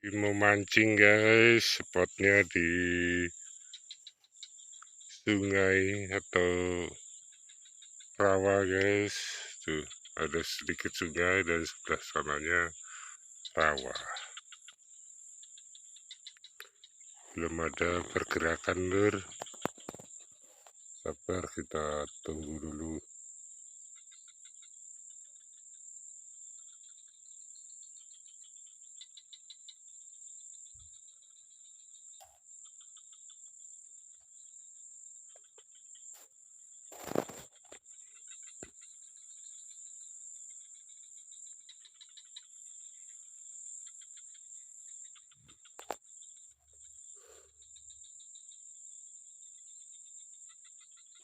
Mau mancing guys, spotnya di sungai atau rawa guys. Tuh ada sedikit sungai dan sebelah sananya rawa. Belum ada pergerakan lur. Sabar, kita tunggu dulu.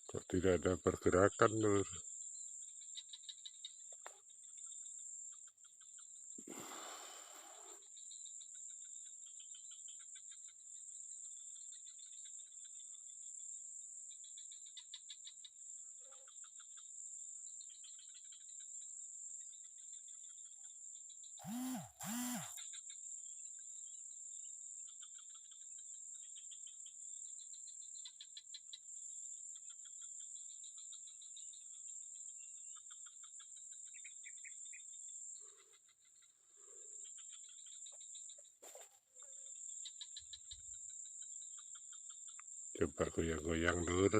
Kok tidak ada pergerakan lur. Coba goyang-goyang lur.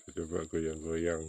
Coba goyang-goyang.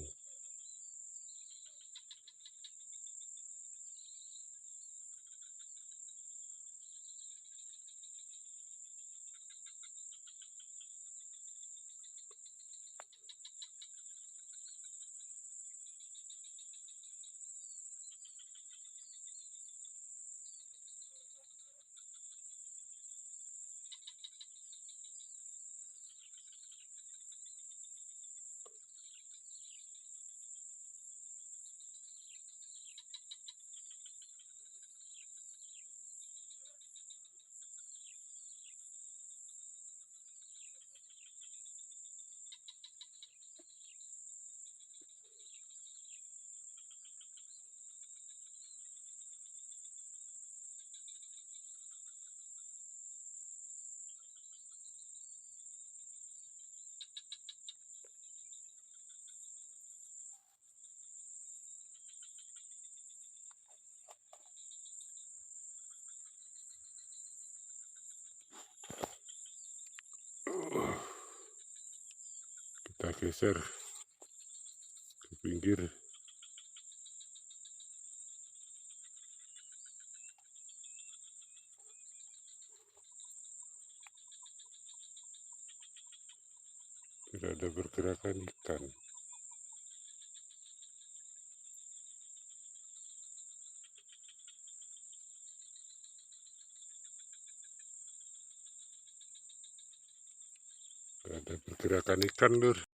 Kita geser ke pinggir. Tidak ada pergerakan ikan. Tidak ada pergerakan ikan lur.